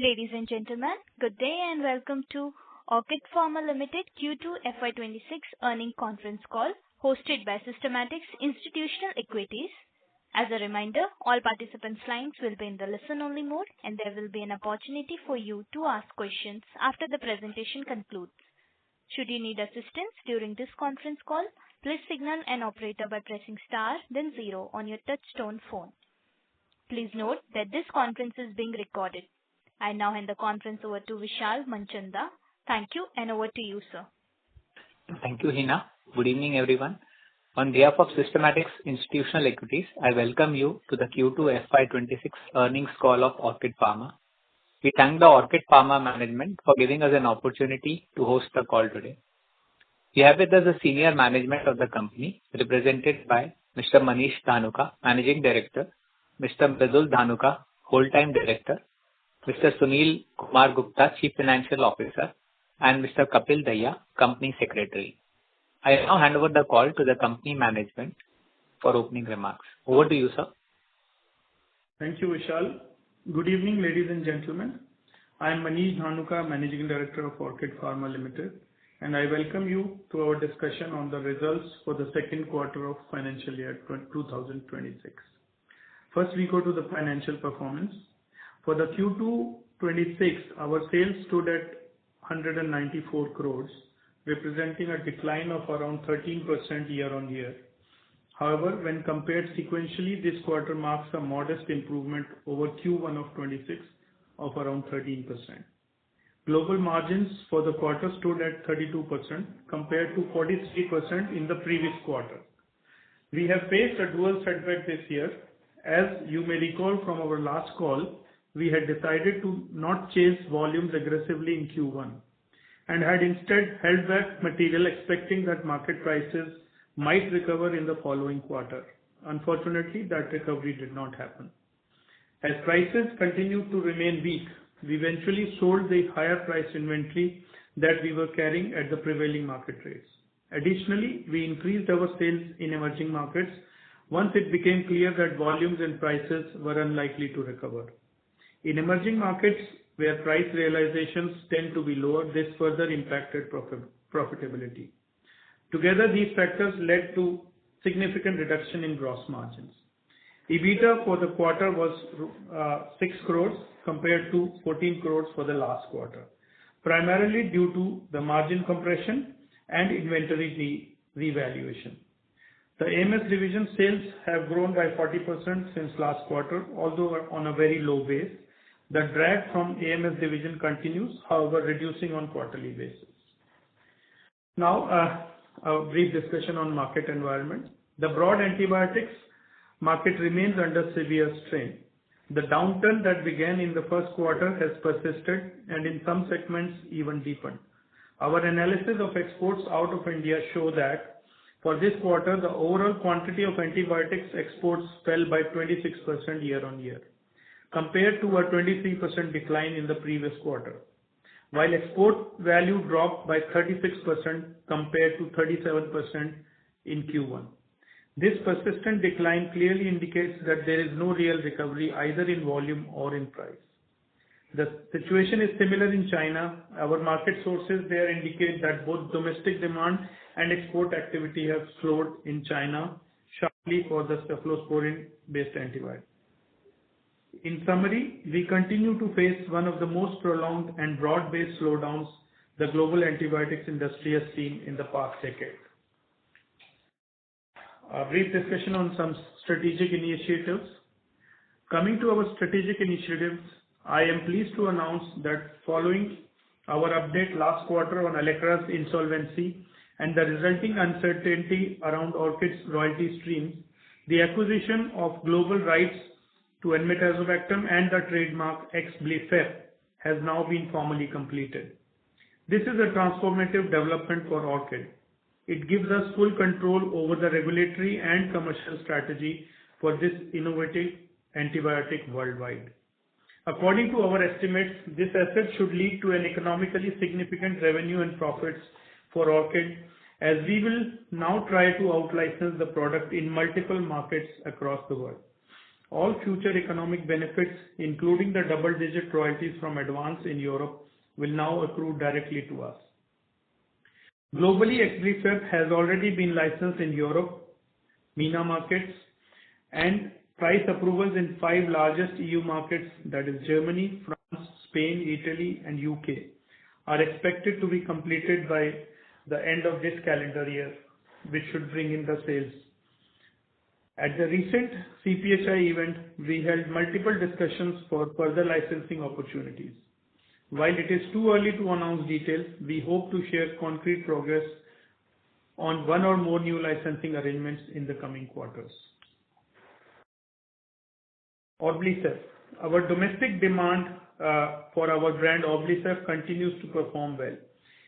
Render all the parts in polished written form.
Ladies and gentlemen, good day and welcome to Orchid Pharma Limited Q2 FY26 earnings conference call hosted by Systematix Institutional Equities. As a reminder, all participants' lines will be in the listen-only mode, and there will be an opportunity for you to ask questions after the presentation concludes. Should you need assistance during this conference call, please signal an operator by pressing star, then 0 on your touch-tone phone. Please note that this conference is being recorded. I now hand the conference over to Vishal Manchanda. Thank you, and over to you, sir. Thank you, Hina. Good evening, everyone. On behalf of Systematix Institutional Equities, I welcome you to the Q2 FY26 earnings call of Orchid Pharma. We thank the Orchid Pharma management for giving us an opportunity to host the call today. We have with us the senior management of the company, represented by Mr. Manish Dhanuka, Managing Director, Mr. Mridul Dhanuka, Whole-Time Director, Mr. Sunil Kumar Gupta, Chief Financial Officer, and Mr. Kapil Daya, Company Secretary. I now hand over the call to the company management for opening remarks. Over to you, sir. Thank you, Vishal. Good evening, ladies and gentlemen. I am Manish Dhanuka, Managing Director of Orchid Pharma Limited, and I welcome you to our discussion on the results for the second quarter of financial year 2026. First, we go to the financial performance. For the Q2 26, our sales stood at 194 crores, representing a decline of around 13% year-on-year. However, when compared sequentially, this quarter marks a modest improvement over Q1 of 26 of around 13%. Global margins for the quarter stood at 32% compared to 43% in the previous quarter. We have faced a dual setback this year. As you may recall from our last call, we had decided to not chase volumes aggressively in Q1 and had instead held back material expecting that market prices might recover in the following quarter. Unfortunately, that recovery did not happen. As prices continued to remain weak, we eventually sold the higher price inventory that we were carrying at the prevailing market rates. Additionally, we increased our sales in emerging markets once it became clear that volumes and prices were unlikely to recover. In emerging markets, where price realizations tend to be lower, this further impacted profitability. Together, these factors led to significant reduction in gross margins. EBITDA for the quarter was 6 crores compared to 14 crores for the last quarter, primarily due to the margin compression and inventory revaluation. The AMS division sales have grown by 40% since last quarter, although on a very low base. The drag from AMS division continues, however, reducing on quarterly basis. Now, a brief discussion on market environment. The broad antibiotics market remains under severe strain. The downturn that began in the first quarter has persisted and in some segments even deepened. Our analysis of exports out of India show that for this quarter, the overall quantity of antibiotics exports fell by 26% year-on-year, compared to a 23% decline in the previous quarter, while export value dropped by 36% compared to 37% in Q1. This persistent decline clearly indicates that there is no real recovery either in volume or in price. The situation is similar in China. Our market sources there indicate that both domestic demand and export activity have slowed in China sharply for the cephalosporin-based antibiotics. In summary, we continue to face one of the most prolonged and broad-based slowdowns the global antibiotics industry has seen in the past decade. A brief discussion on some strategic initiatives. Coming to our strategic initiatives, I am pleased to announce that following our update last quarter on Allecra's insolvency and the resulting uncertainty around Orchid's royalty streams, the acquisition of global rights to enmetazobactam and the trademark Exblifep has now been formally completed. This is a transformative development for Orchid. It gives us full control over the regulatory and commercial strategy for this innovative antibiotic worldwide. According to our estimates, this asset should lead to an economically significant revenue and profits for Orchid, as we will now try to out-license the product in multiple markets across the world. All future economic benefits, including the double-digit royalties from advance in Europe, will now accrue directly to us. Globally, Exblifep has already been licensed in Europe, MENA markets, and price approvals in 5 largest EU markets, that is Germany, France, Spain, Italy, and UK, are expected to be completed by the end of this calendar year, which should bring in the sales. At the recent CPHI event, we held multiple discussions for further licensing opportunities. While it is too early to announce details, we hope to share concrete progress on one or more new licensing arrangements in the coming quarters. Orblicef. Our domestic demand for our brand Orblicef continues to perform well.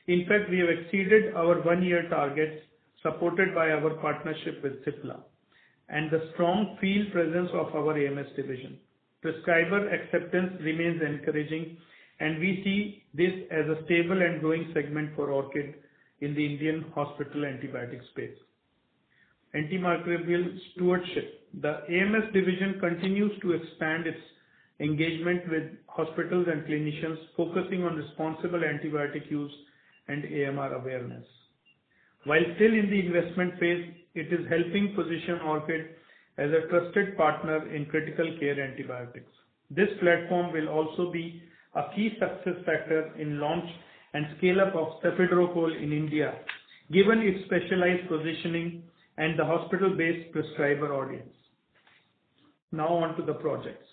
In fact, we have exceeded our one-year targets supported by our partnership with Cipla and the strong field presence of our AMS division. Prescriber acceptance remains encouraging, and we see this as a stable and growing segment for Orchid in the Indian hospital antibiotic space. Antimicrobial stewardship. The AMS division continues to expand its engagement with hospitals and clinicians, focusing on responsible antibiotic use and AMR awareness. While still in the investment phase, it is helping position Orchid as a trusted partner in critical care antibiotics. This platform will also be a key success factor in launch and scale-up of cefiderocol in India, given its specialized positioning and the hospital-based prescriber audience. Now on to the projects.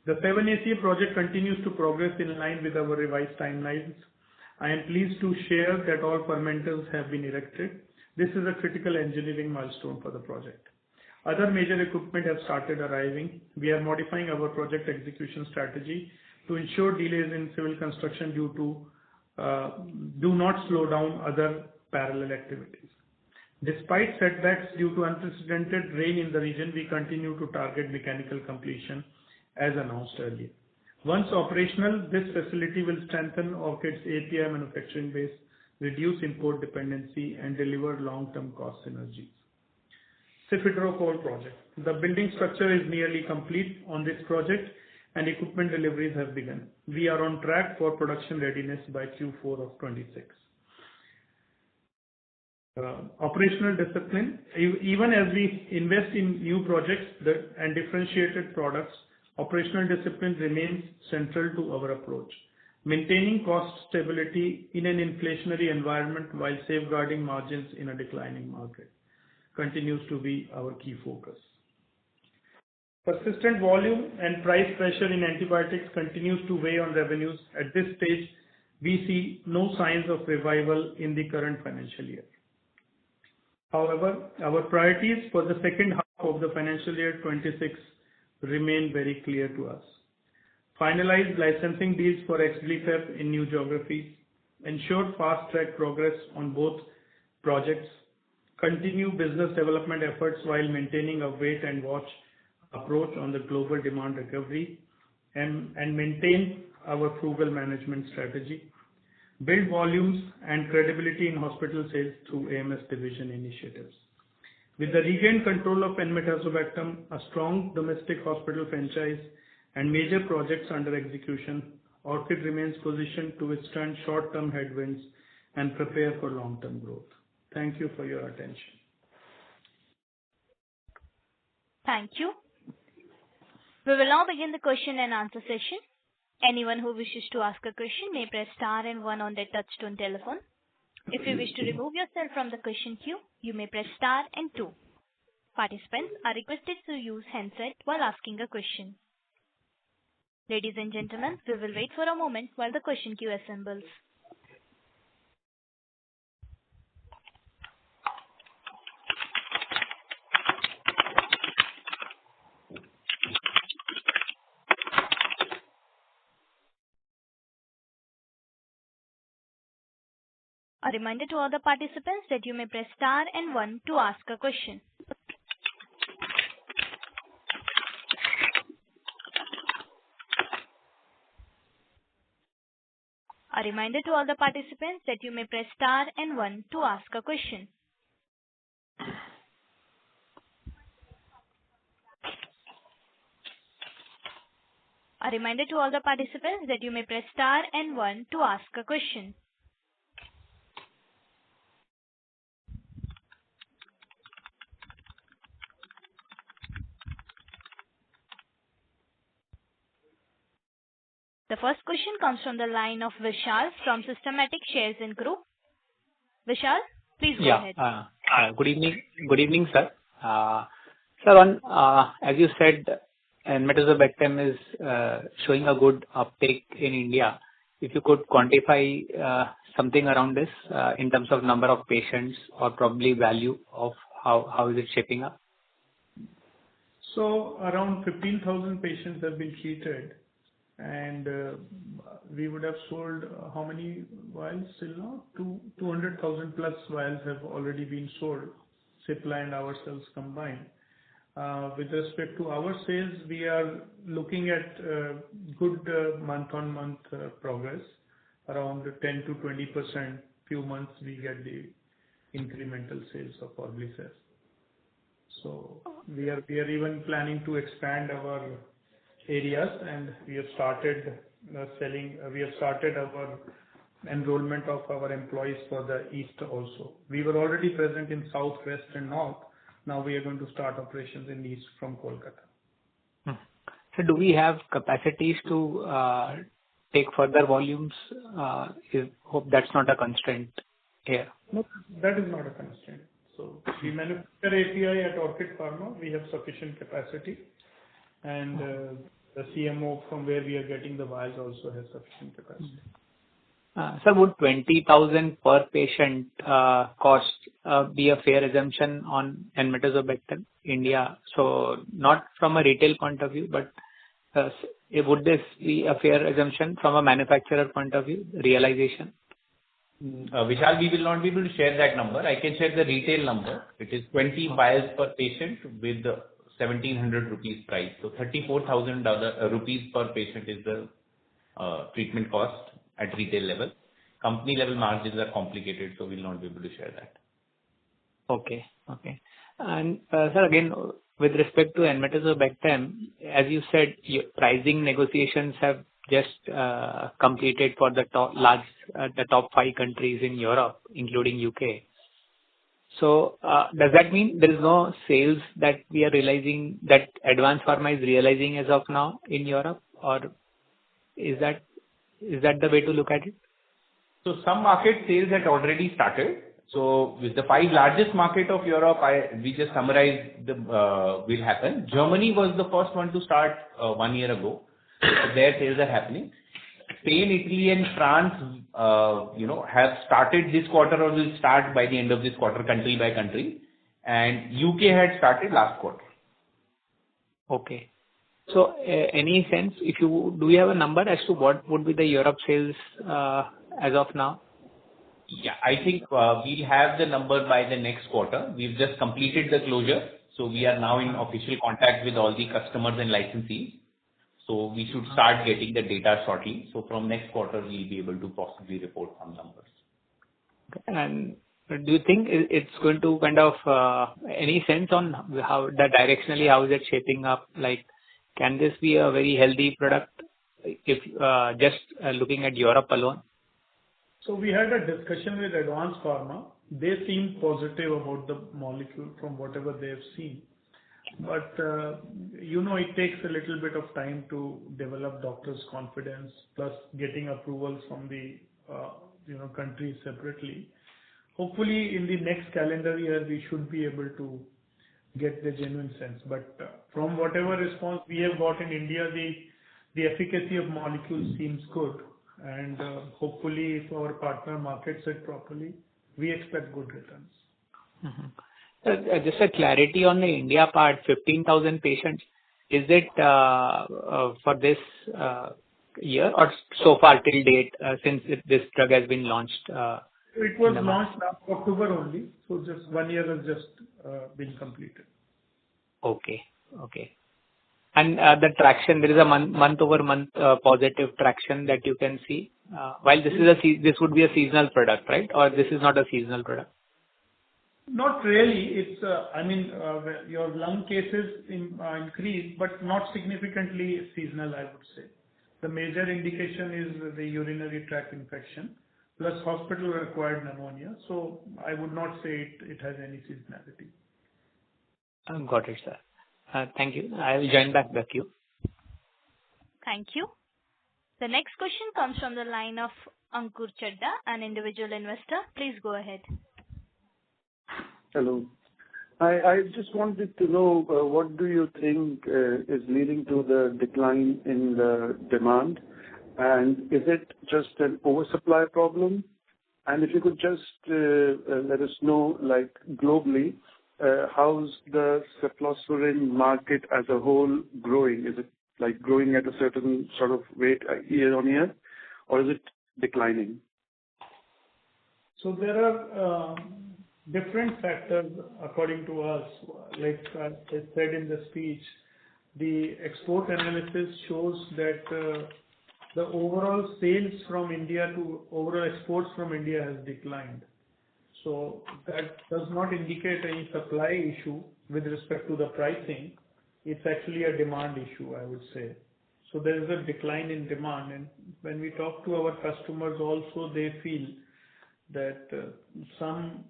The 7-ACA project continues to progress in line with our revised timelines. I am pleased to share that all fermenters have been erected. This is a critical engineering milestone for the project. Other major equipment have started arriving. We are modifying our project execution strategy to ensure delays in civil construction do not slow down other parallel activities. Despite setbacks due to unprecedented rain in the region, we continue to target mechanical completion as announced earlier. Once operational, this facility will strengthen Orchid's API manufacturing base, reduce import dependency, and deliver long-term cost synergies. Cefiderocol project. The building structure is nearly complete on this project and equipment deliveries have begun. We are on track for production readiness by Q4 of 26. Operational discipline. Even as we invest in new projects and differentiated products, operational discipline remains central to our approach. Maintaining cost stability in an inflationary environment while safeguarding margins in a declining market continues to be our key focus. Persistent volume and price pressure in antibiotics continues to weigh on revenues. At this stage, we see no signs of revival in the current financial year. However, our priorities for the second half of the financial year 26 remain very clear to us. Finalize licensing deals for Exblifep in new geographies, ensure fast-track progress on both projects, continue business development efforts while maintaining a wait-and-watch approach on the global demand recovery, and maintain our frugal management strategy, build volumes and credibility in hospital sales through AMS division initiatives. With the regained control of enmetazobactam, a strong domestic hospital franchise, and major projects under execution, Orchid remains positioned to withstand short-term headwinds and prepare for long-term growth. Thank you for your attention. Thank you. We will now begin the question and answer session. Anyone who wishes to ask a question may press star and 1 on their touchtone telephone. If you wish to remove yourself from the question queue, you may press star and 2. Participants are requested to use handset while asking a question. Ladies and gentlemen, we will wait for a moment while the question queue assembles. A reminder to all the participants that you may press star and 1 to ask a question. A reminder to all the participants that you may press star and 1 to ask a question. A reminder to all the participants that you may press star and 1 to ask a question. The first question comes from the line of Vishal from Systematic Shares and Group. Vishal, please go ahead. Good evening. Good evening, sir. Sir, as you said, enmetazobactam is showing a good uptake in India. If you could quantify something around this in terms of number of patients or probably value of how is it shaping up? So around 15,000 patients have been treated, and we would have sold how many vials till now? 200,000 plus vials have already been sold, Cipla and ourselves combined. With respect to our sales, we are looking at good month-on-month progress, around 10 to 20%. Few months we get the incremental sales of Orblicef. So we are even planning to expand our areas, and we have started selling. We have started our enrollment of our employees for the East also. We were already present in South, West, and North. Now we are going to start operations in East from Kolkata. So do we have capacities to take further volumes? Hope that's not a constraint here. No, that is not a constraint. So we manufacture API at Orchid Pharma. We have sufficient capacity, and the CMO from where we are getting the vials also has sufficient capacity. Sir, would 20,000 per patient cost be a fair assumption on enmetazobactam India? So not from a retail point of view, but would this be a fair assumption from a manufacturer point of view, realization? Vishal, we will not be able to share that number. I can share the retail number. It is 20 vials per patient with 1,700 rupees price. So 34,000 rupees per patient is the treatment cost at retail level. Company level margins are complicated, so we'll not be able to share that. Okay. And sir, again, with respect to enmetazobactam, as you said, your pricing negotiations have just completed for the top 5 countries in Europe, including UK. So does that mean there is no sales that we are realizing, that Advanced Pharma is realizing as of now in Europe, or is that the way to look at it? So some market sales had already started. So with the 5 largest market of Europe, we just summarized will happen. Germany was the first one to start 1 year ago. So their sales are happening. Spain, Italy, and France, have started this quarter or will start by the end of this quarter, country by country. And UK had started last quarter. Okay. So any sense, do we have a number as to what would be the Europe sales as of now? Yeah, I think we'll have the number by the next quarter. We've just completed the closure. So we are now in official contact with all the customers and licensees. So we should start getting the data shortly. So from next quarter, we'll be able to possibly report some numbers. Okay. And do you think it's going to kind of any sense on how directionally how is it shaping up? Like, can this be a very healthy product if just looking at Europe alone? So we had a discussion with Advanced Pharma. They seem positive about the molecule from whatever they have seen. But, it takes a little bit of time to develop doctors' confidence, plus getting approvals from the, countries separately. Hopefully, in the next calendar year, we should be able to get the genuine sense. But from whatever response we have got in India, the efficacy of molecules seems good. And hopefully, if our partner markets it properly, we expect good returns. Mm-hmm. Just a clarity on the India part, 15,000 patients. Is it for this year or so far till date since this drug has been launched? It was launched last October only, so just 1 year has just been completed. Okay. And the traction, there is a month-over-month positive traction that you can see. While this would be a seasonal product, right? Or this is not a seasonal product? Not really. It's, your lung cases increase, but not significantly seasonal, I would say. The major indication is the urinary tract infection plus hospital-acquired pneumonia. So I would not say it has any seasonality. Got it, sir. Thank you. I will join back the queue. Thank you. The next question comes from the line of Ankur Chadda, an individual investor. Please go ahead. Hello. I just wanted to know what do you think is leading to the decline in the demand, and is it just an oversupply problem? And if you could just let us know, like globally, how's the cephalosporin market as a whole growing? Is it like growing at a certain sort of rate year on year, or is it declining? So there are different factors according to us. Like I said in the speech, the export analysis shows that the overall sales from India to overall exports from India has declined. So that does not indicate any supply issue with respect to the pricing. It's actually a demand issue, I would say. So there is a decline in demand, and when we talk to our customers also, they feel that some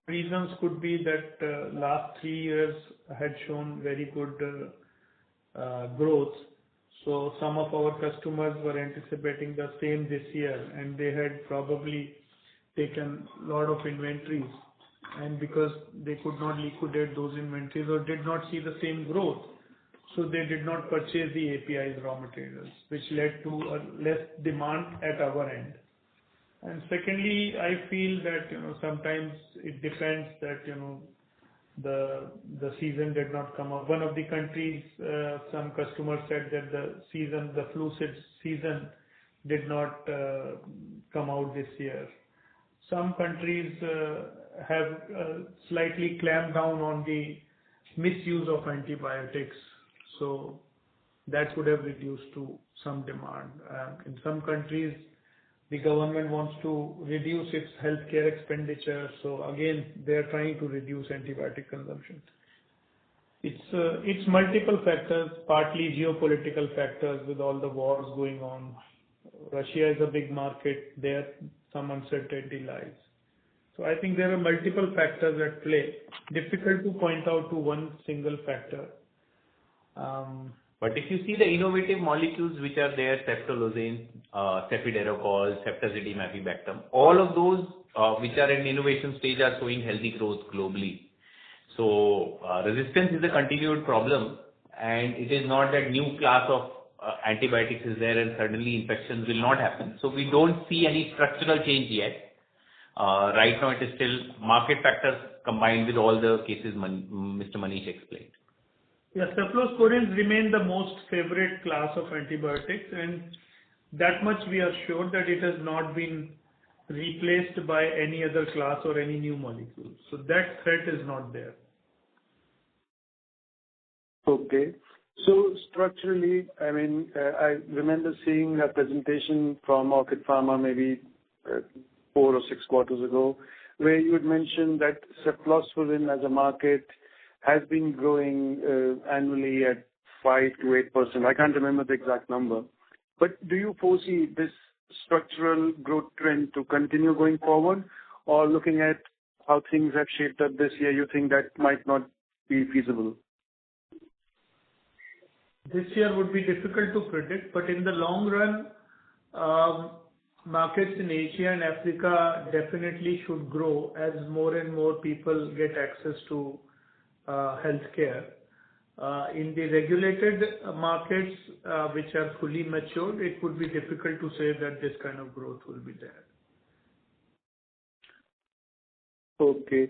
reasons could be that last 3 years had shown very good growth. So some of our customers were anticipating the same this year, and they had probably taken a lot of inventories, and because they could not liquidate those inventories or did not see the same growth, so they did not purchase the APIs raw materials, which led to a less demand at our end. And secondly, I feel that sometimes it depends that the season did not come up. One of the countries, some customers said that the flu season did not come out this year. Some countries have slightly clamped down on the misuse of antibiotics, so that would have reduced to some demand. In some countries, the government wants to reduce its healthcare expenditure, so again, they are trying to reduce antibiotic consumption. It's multiple factors, partly geopolitical factors with all the wars going on. Russia is a big market, there some uncertainty lies. So I think there are multiple factors at play. Difficult to point out to one single factor. But if you see the innovative molecules which are there, ceftolozane, cefiderocol, ceftazidime-avibactam, all of those which are in innovation stage are showing healthy growth globally. So resistance is a continued problem, and it is not that new class of antibiotics is there and suddenly infections will not happen. So we don't see any structural change yet. Right now it is still market factors combined with all the cases Mr. Manish explained. Yeah, cephalosporins remain the most favorite class of antibiotics, and that much we are sure that it has not been replaced by any other class or any new molecule. So that threat is not there. Okay. So structurally, I mean, I remember seeing a presentation from Orchid Pharma maybe 4 or 6 quarters ago, where you had mentioned that cephalosporin as a market has been growing annually at 5 to 8%. I can't remember the exact number. But do you foresee this structural growth trend to continue going forward, or looking at how things have shaped up this year, you think that might not be feasible? This year would be difficult to predict, but in the long run, markets in Asia and Africa definitely should grow as more and more people get access to healthcare. In the regulated markets, which are fully matured, it would be difficult to say that this kind of growth will be there. Okay.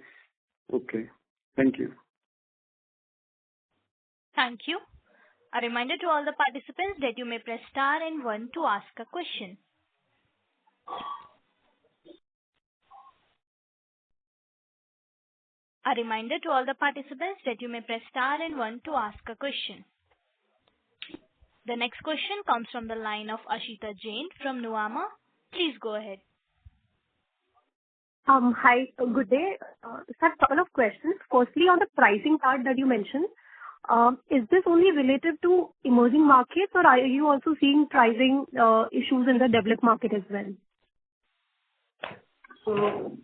Okay. Thank you. Thank you. A reminder to all the participants that you may press star and 1 to ask a question. A reminder to all the participants that you may press star and 1 to ask a question. The next question comes from the line of Ashita Jain from Nuvama. Please go ahead. Hi, good day. Sir, couple of questions. Firstly, on the pricing part that you mentioned, is this only related to emerging markets, or are you also seeing pricing issues in the developed market as well? So,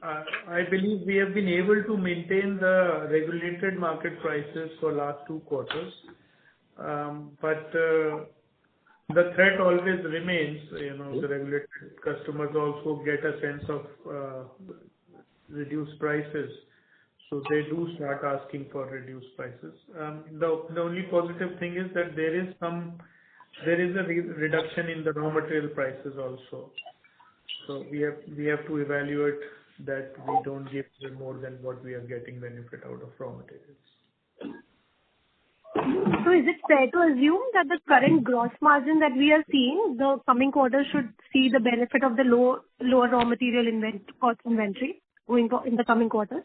I believe we have been able to maintain the regulated market prices for last 2 quarters. But the threat always remains, the regulated customers also get a sense of reduced prices. So they do start asking for reduced prices. The only positive thing is that there is a reduction in the raw material prices also. So we have to evaluate that we don't give them more than what we are getting benefit out of raw materials. So is it fair to assume that the current gross margin that we are seeing, the coming quarter should see the benefit of the lower raw material cost inventory in the coming quarters?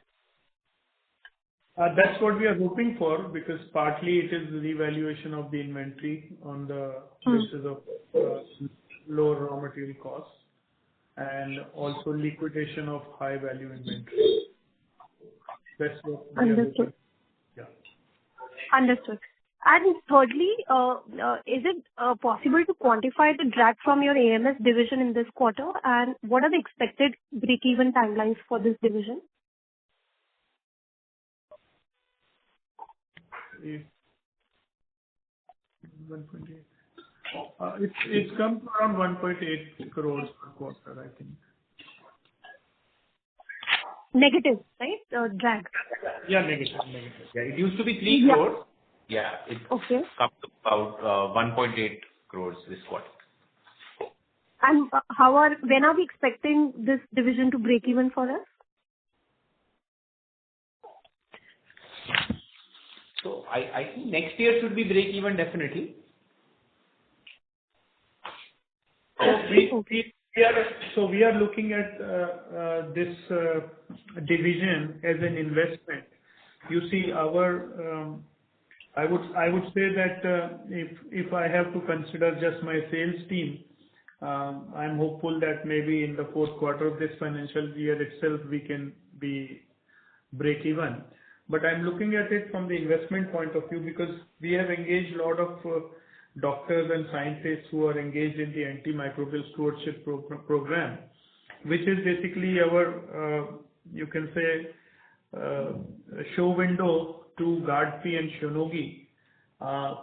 That's what we are hoping for, because partly it is the revaluation of the inventory on the basis of lower raw material costs, and also liquidation of high value inventory. That's what we are hoping. Yeah. Understood. And thirdly, is it possible to quantify the drag from your AMS division in this quarter, and what are the expected break-even timelines for this division? It's come to around 1.8 crores per quarter, I think. Negative, right? Drag. Yeah, negative. Yeah, it used to be 3 crores. Yeah, it's come to about 1.8 crores this quarter. And when are we expecting this division to break even for us? So I think next year should be break even definitely. So we are looking at this division as an investment. You see, I would say that if I have to consider just my sales team, I'm hopeful that maybe in the 4th quarter of this financial year itself we can be break even. But I'm looking at it from the investment point of view, because we have engaged a lot of doctors and scientists who are engaged in the antimicrobial stewardship program, which is basically our, you can say, show window to GARDP and Shionogi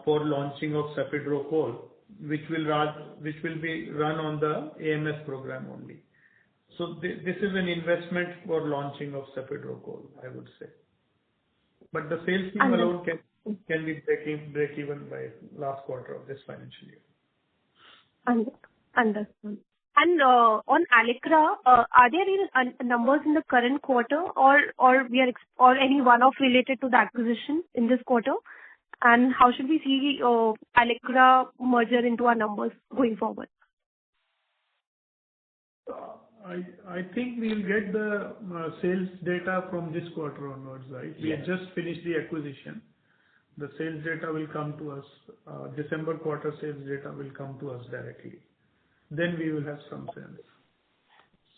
for launching of Cefiderocol, which will be run on the AMS program only. So this is an investment for launching of Cefiderocol, I would say. But the sales team alone can be break even by last quarter of this financial year. Understood. And on Allecra, are there any numbers in the current quarter, or any one-off related to the acquisition in this quarter? And how should we see Allecra merger into our numbers going forward? I think we'll get the sales data from this quarter onwards, right? We have just finished the acquisition. The sales data will come to us. December quarter sales data will come to us directly. Then we will have some sense.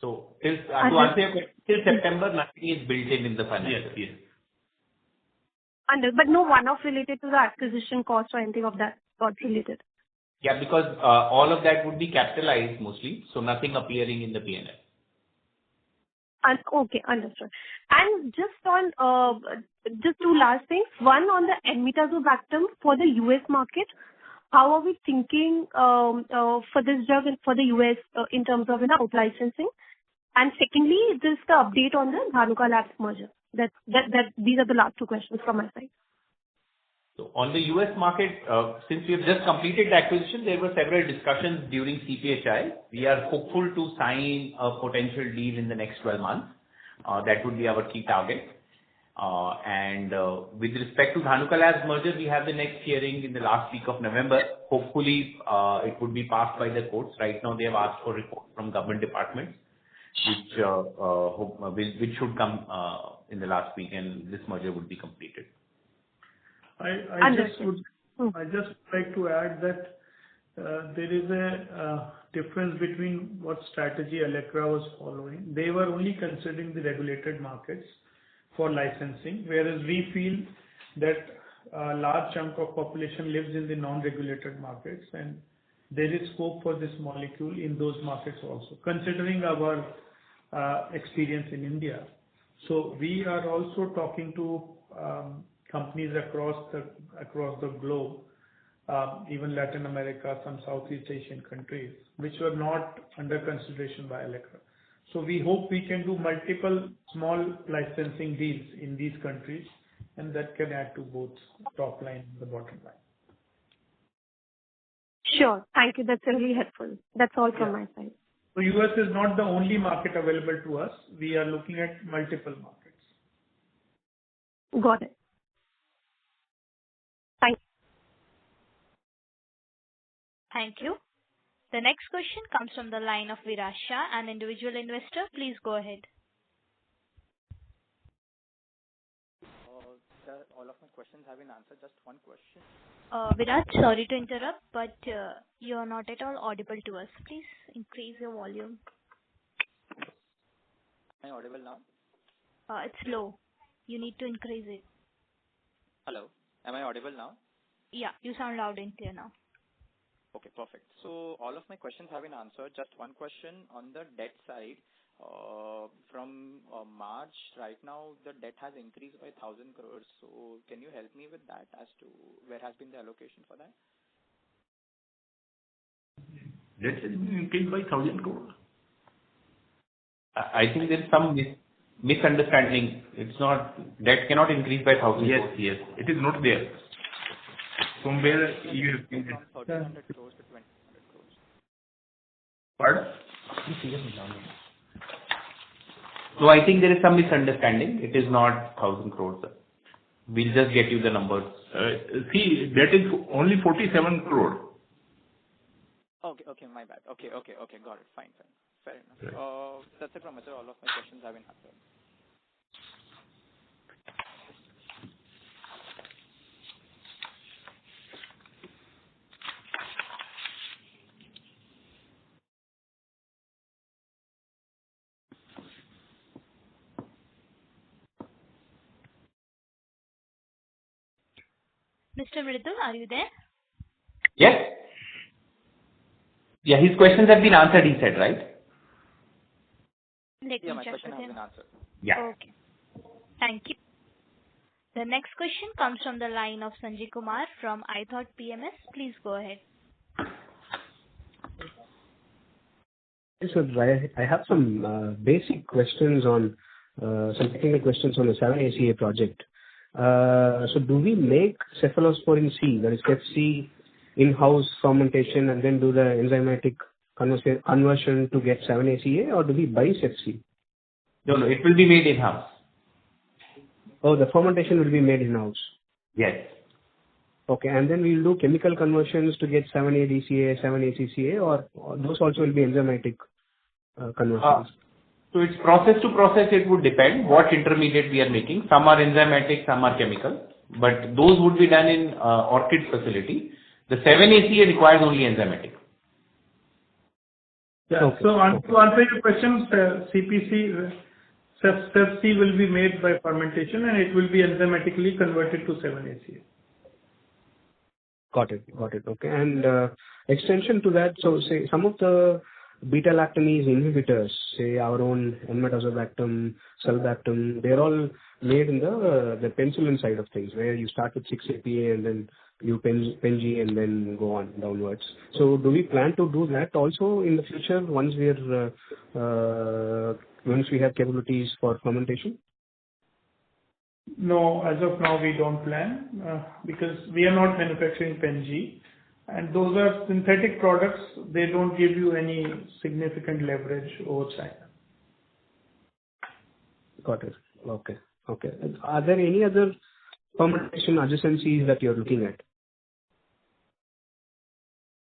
So, to answer your question, till September, nothing is built in the financial. Yes. But no one-off related to the acquisition cost or anything of that sort related? Yeah, because all of that would be capitalized mostly, so nothing appearing in the P&L. Okay, understood. And just 2 last things. One, on the enmetazobactam for the US market, how are we thinking for this drug for the US in terms of out licensing? And secondly, just the update on the Dhanuka Labs merger. These are the last 2 questions from my side. So on the US market, since we have just completed the acquisition, there were several discussions during CPHI. We are hopeful to sign a potential deal in the next 12 months. That would be our key target. And with respect to Dhanuka Labs merger, we have the next hearing in the last week of November. Hopefully, it would be passed by the courts. Right now, they have asked for report from government departments, which should come in the last week, and this merger would be completed. I just would like to add that there is a difference between what strategy Electra was following. They were only considering the regulated markets for licensing, whereas we feel that a large chunk of population lives in the non-regulated markets, and there is scope for this molecule in those markets also, considering our experience in India. So we are also talking to companies across the globe, even Latin America, some Southeast Asian countries, which were not under consideration by Electra. So we hope we can do multiple small licensing deals in these countries, and that can add to both top line and the bottom line. Sure. Thank you. That's really helpful. That's all from my side. So US is not the only market available to us. We are looking at multiple markets. Got it. Thank you. Thank you. The next question comes from the line of Viraj Shah, an individual investor. Please go ahead. All of my questions have been answered. Just one question. Viraj, sorry to interrupt, but you are not at all audible to us. Please increase your volume. Am I audible now? It's low. You need to increase it. Hello. Am I audible now? Yeah, you sound loud and clear now. Okay, perfect. So all of my questions have been answered. Just one question on the debt side. From March, right now, the debt has increased by 1,000 crores. So can you help me with that as to where has been the allocation for that? Debt has been increased by 1,000 crores. I think there is some misunderstanding. It's not, debt cannot increase by 1,000 crores. Yes, it is not there. From where you have seen it? From 1,300 crores to 2,200 crores. Pardon? So I think there is some misunderstanding. It is not 1,000 crores. We'll just get you the numbers. See, that is only 47 crore. Okay, my bad. Okay, got it. Fine. Fair enough. That's it from me, sir. All of my questions have been answered. Mr. Mridul, are you there? Yes. Yeah, his questions have been answered, he said, right? Let me my check question with has him. been answered. Yeah. Okay. Thank you. The next question comes from the line of Sanjay Kumar from iThought PMS. Please go ahead. Yes, sir. I have some basic questions on some technical questions on the 7-ACA project. So do we make cephalosporin C, that is FC, in-house fermentation and then do the enzymatic conversion to get 7-ACA, or do we buy CEPC? No, it will be made in-house. Oh, the fermentation will be made in-house. Yes. Okay, and then we'll do chemical conversions to get 7-ADCA, 7-ACCA, or those also will be enzymatic conversions? So it's process to process, it would depend what intermediate we are making. Some are enzymatic, some are chemical, but those would be done in Orchid facility. The 7-ACA requires only enzymatic. Yeah. Okay. So to answer your question, CPC, CEPC will be made by fermentation and it will be enzymatically converted to 7-ACA. Got it. Okay. And extension to that, so say some of the beta-lactamase inhibitors, say our own enmetazobactam, sulbactam, they're all made in the penicillin side of things, where you start with 6-APA and then you Pen-G and then go on downwards. So do we plan to do that also in the future once we have capabilities for fermentation? No, as of now we don't plan because we are not manufacturing Pen-G, and those are synthetic products. They don't give you any significant leverage over China. Got it. Okay. Are there any other fermentation adjacencies that you're looking at?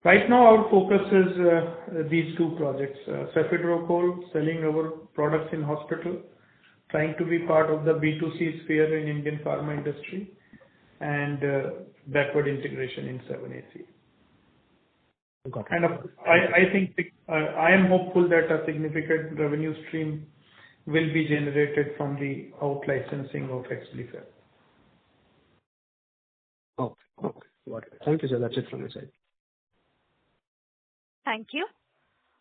Right now our focus is these two projects, cephidrocol, selling our products in hospital, trying to be part of the B2C sphere in Indian pharma industry, and backward integration in 7-ACA. Got it. And I think I am hopeful that a significant revenue stream will be generated from the out-licensing of Exblifep. Okay. Got it. Thank you, sir. That's it from my side. Thank you.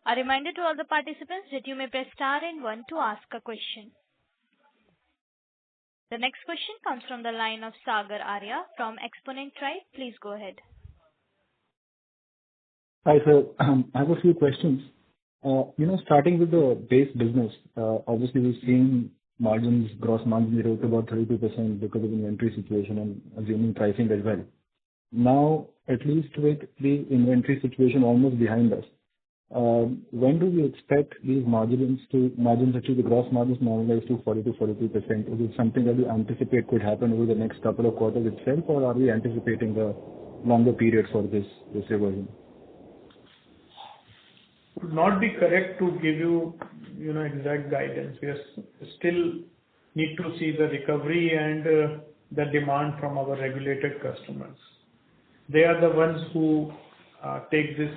A reminder to all the participants that you may press star and one to ask a question. The next question comes from the line of Sagar Arya from Exponent Tribe. Please go ahead. Hi, sir. I have a few questions. Starting with the base business, obviously we've seen gross margins erode to about 32% because of inventory situation and assuming pricing as well. Now, at least with the inventory situation almost behind us, when do we expect these margins, actually the gross margins normalize to 40-43%? Is it something that you anticipate could happen over the next couple of quarters itself, or are we anticipating a longer period for this reversion? Would not be correct to give you exact guidance. We still need to see the recovery and the demand from our regulated customers. They are the ones who take this,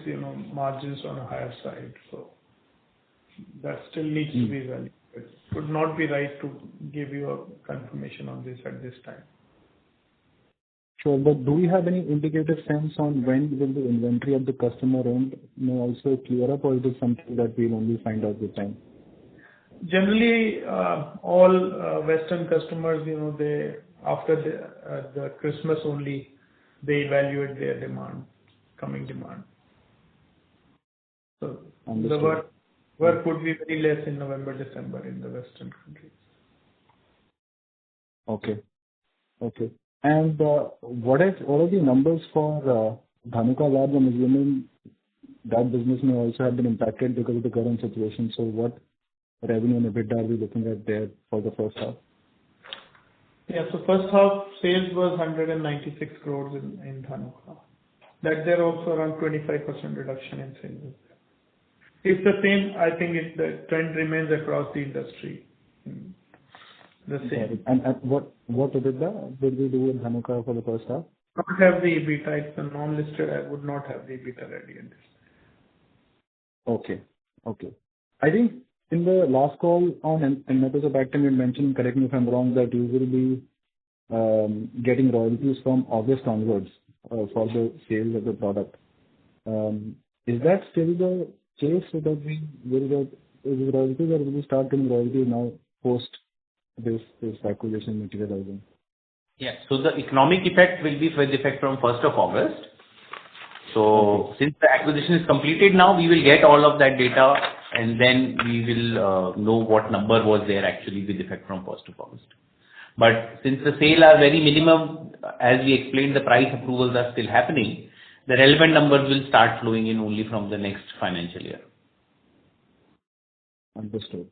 margins on a higher side. So that still needs to be evaluated. It would not be right to give you a confirmation on this at this time. Sure, but do we have any indicative sense on when will the inventory at the customer end also clear up, or is it something that we'll only find out with time? Generally, all Western customers, they after the Christmas only, they evaluate their coming demand. So Understood. the work would be very less in November, December in the Western countries. Okay. And what are the numbers for Dhanuka Labs? I'm assuming that business may also have been impacted because of the current situation. So what revenue and EBITDA are we looking at there for the first half? Yeah, so first half sales was 196 crores in Dhanuka. That there also around 25% reduction in sales. It's the same, I think the trend remains across the industry. The same. And what EBITDA did we do in Dhanuka for the first half? I don't have the EBITDA. It's a non-listed. I would not have the EBITDA ready in this. Okay. I think in the last call on enmetazobactam, you mentioned, correct me if I'm wrong, that you will be getting royalties from August onwards for the sales of the product. Is that still the case, so that we will get royalties, or will we start getting royalties now post this acquisition materializing? Yeah. So the economic effect will be with effect from 1st of August. So since the acquisition is completed now, we will get all of that data, and then we will know what number was there actually with effect from 1st of August. But since the sale are very minimum, as we explained, the price approvals are still happening, the relevant numbers will start flowing in only from the next financial year. Understood.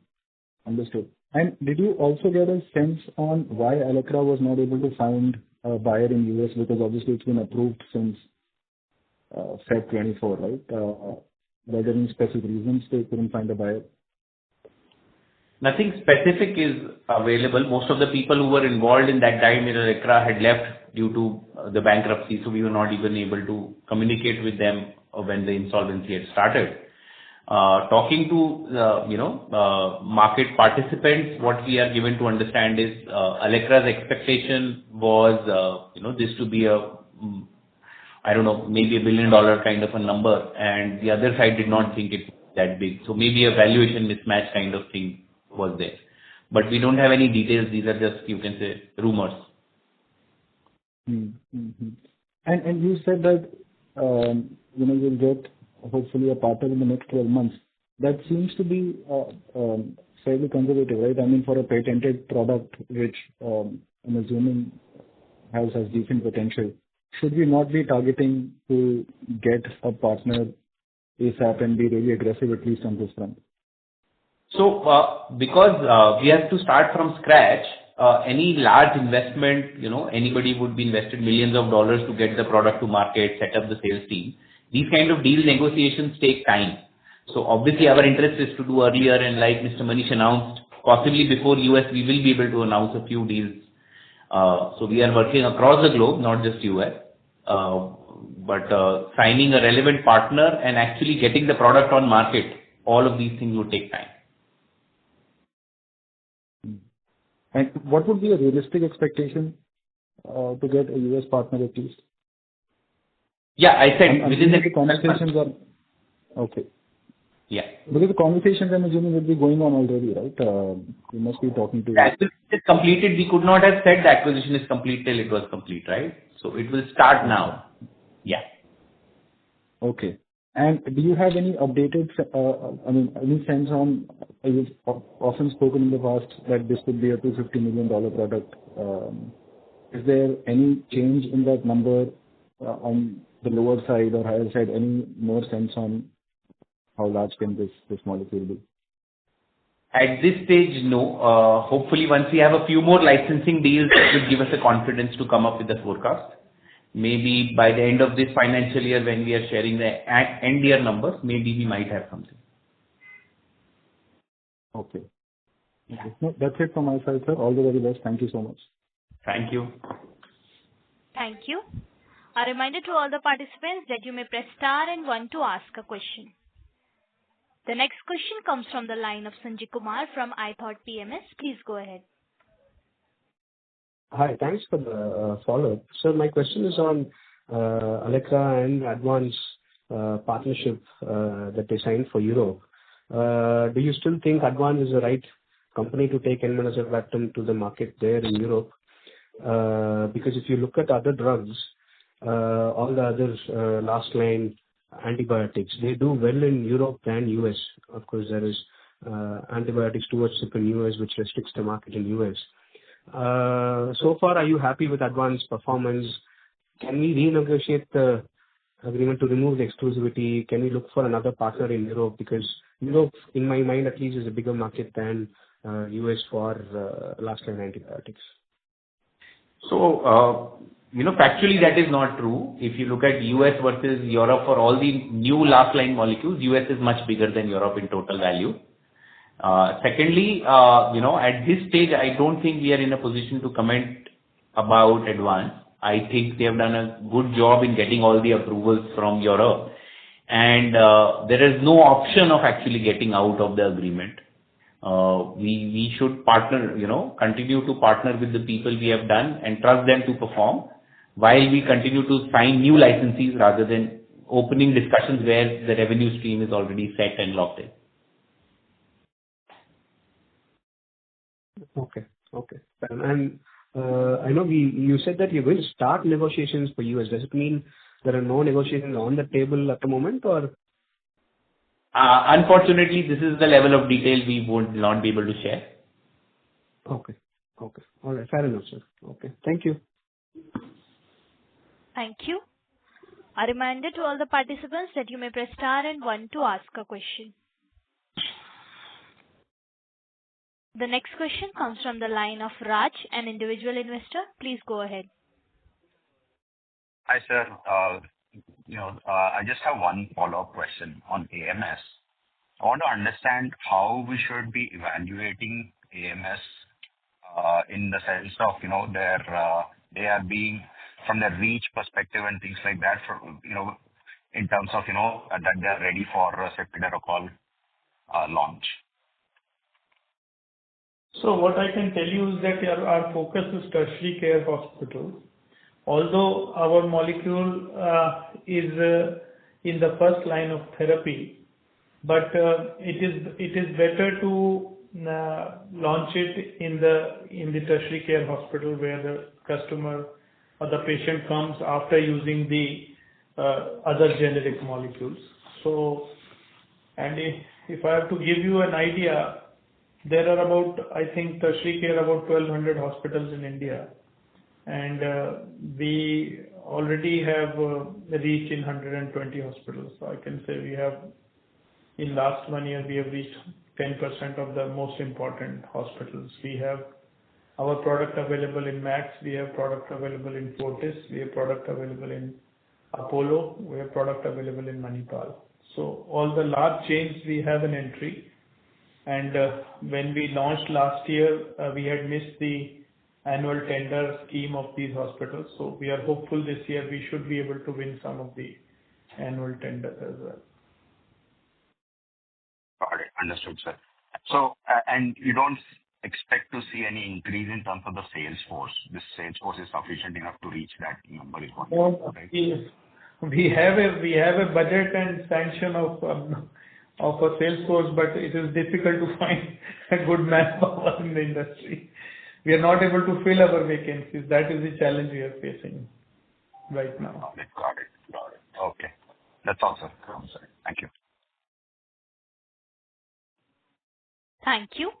And did you also get a sense on why Allecra was not able to find a buyer in US? Because obviously it's been approved since Feb 24, right? Were there any specific reasons they couldn't find a buyer? Nothing specific is available. Most of the people who were involved in that time in Allecra had left due to the bankruptcy, so we were not even able to communicate with them when the insolvency had started. Talking to market participants, what we are given to understand is Allecra's expectation was this to be maybe $1 billion kind of a number, and the other side did not think it that big. So maybe a valuation mismatch kind of thing was there. But we don't have any details. These are just, you can say, rumors. Mm-hmm. And you said that you'll get hopefully a partner in the next 12 months. That seems to be fairly conservative, right? I mean, for a patented product, which I'm assuming has decent potential, should we not be targeting to get a partner ASAP and be really aggressive, at least on this front? So, because we have to start from scratch, any large investment, anybody would be invested millions of dollars to get the product to market, set up the sales team. These kind of deal negotiations take time. So obviously our interest is to do earlier, and like Mr. Manish announced, possibly before US, we will be able to announce a few deals. So we are working across the globe, not just US. signing a relevant partner and actually getting the product on market, all of these things would take time. And what would be a realistic expectation to get a US partner at least? Yeah, I said I'm within the conversations are okay. Yeah. Because the conversations I'm assuming will be going on already, right? You must be talking to. The acquisition is completed. We could not have said the acquisition is complete till it was complete, right? So it will start now. Yeah. Okay. And do you have any updated, any sense on, you've often spoken in the past that this could be a $250 million product. Is there any change in that number on the lower side or higher side? Any more sense on how large can this molecule be? At this stage, no. Hopefully, once we have a few more licensing deals, it will give us the confidence to come up with the forecast. Maybe by the end of this financial year, when we are sharing the end year numbers, maybe we might have something. Okay. No, that's it from my side, sir. All the very best. Thank you so much. Thank you. Thank you. A reminder to all the participants that you may press star and 1 to ask a question. The next question comes from the line of Sanjay Kumar from iThought PMS. Please go ahead. Hi, thanks for the follow-up. So my question is on Allegra and Advance partnership that they signed for Europe. Do you still think Advance is the right company to take enmetazobactam to the market there in Europe? Because if you look at other drugs, all the other last line antibiotics, they do well in Europe than US. Of course, there is antibiotics towards in US, which restricts the market in US. So far, are you happy with Advance performance? Can we renegotiate the agreement to remove the exclusivity? Can we look for another partner in Europe? Because Europe, in my mind at least, is a bigger market than US for last line antibiotics. So, factually that is not true. If you look at US versus Europe for all the new last line molecules, US is much bigger than Europe in total value. Secondly, at this stage, I don't think we are in a position to comment about Advance. I think they have done a good job in getting all the approvals from Europe. And there is no option of actually getting out of the agreement. We should partner, continue to partner with the people we have done and trust them to perform while we continue to sign new licensees rather than opening discussions where the revenue stream is already set and locked in. Okay. And I know you said that you will start negotiations for US. Does it mean there are no negotiations on the table at the moment, or? Unfortunately, this is the level of detail we would not be able to share. Okay. All right. Fair enough, sir. Okay. Thank you. Thank you. A reminder to all the participants that you may press star and 1 to ask a question. The next question comes from the line of Raj, an individual investor. Please go ahead. Hi, sir. I just have one follow-up question on AMS. I want to understand how we should be evaluating AMS in the sense of, they are being from the reach perspective and things like that, in terms of, that they are ready for cefiderocol launch. So what I can tell you is that our focus is tertiary care hospitals. Although our molecule is in the first line of therapy, but it is better to launch it in the tertiary care hospital where the customer or the patient comes after using the other generic molecules. So, and if I have to give you an idea, there are about, I think, tertiary care about 1,200 hospitals in India. And we already have reached in 120 hospitals. So I can say we have, in last 1 year, we have reached 10% of the most important hospitals. We have our product available in Max, we have product available in Fortis, we have product available in Apollo, we have product available in Manipal. So all the large chains we have an entry. And when we launched last year, we had missed the annual tender scheme of these hospitals. So we are hopeful this year we should be able to win some of the annual tenders as well. Got it. Understood, sir. So, and you don't expect to see any increase in terms of the sales force. This sales force is sufficient enough to reach that number is one, right? We have a budget and sanction of a sales force, but it is difficult to find a good manpower in the industry. We are not able to fill our vacancies. That is the challenge we are facing right now. Got it. Okay. That's all, sir. Thank you. Thank you.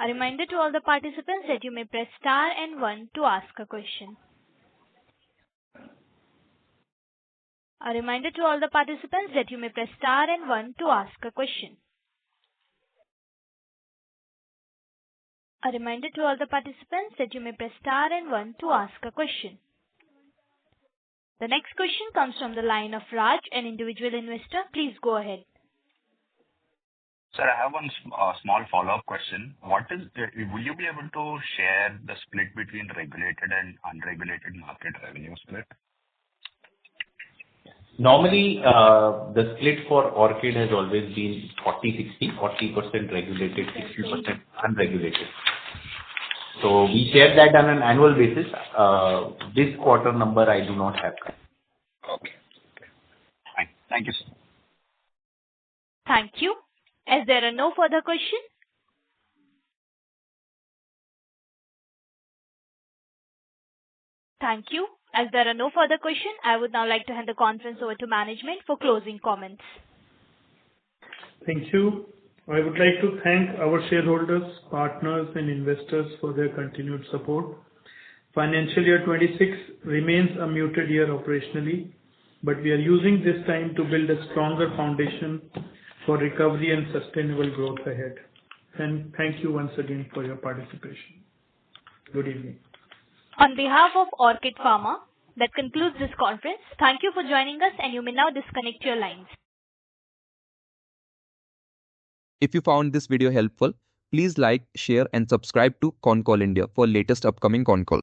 A reminder to all the participants that you may press star and 1 to ask a question. A reminder to all the participants that you may press star and 1 to ask a question. A reminder to all the participants that you may press star and 1 to ask a question. The next question comes from the line of Raj, an individual investor. Please go ahead. Sir, I have one small follow-up question. Will you be able to share the split between regulated and unregulated market revenue split? Normally, the split for Orchid has always been 40-60, 40% regulated, 60% unregulated. So we share that on an annual basis. This quarter number I do not have. Okay. Fine. Thank you, sir. Thank you. As there are no further questions, I would now like to hand the conference over to management for closing comments. Thank you. I would like to thank our shareholders, partners, and investors for their continued support. Financial year 26 remains a muted year operationally, but we are using this time to build a stronger foundation for recovery and sustainable growth ahead. And thank you once again for your participation. Good evening. On behalf of Orchid Pharma, that concludes this conference. Thank you for joining us, and you may now disconnect your lines. If you found this video helpful, please like, share and subscribe to Concall India for latest upcoming Concall.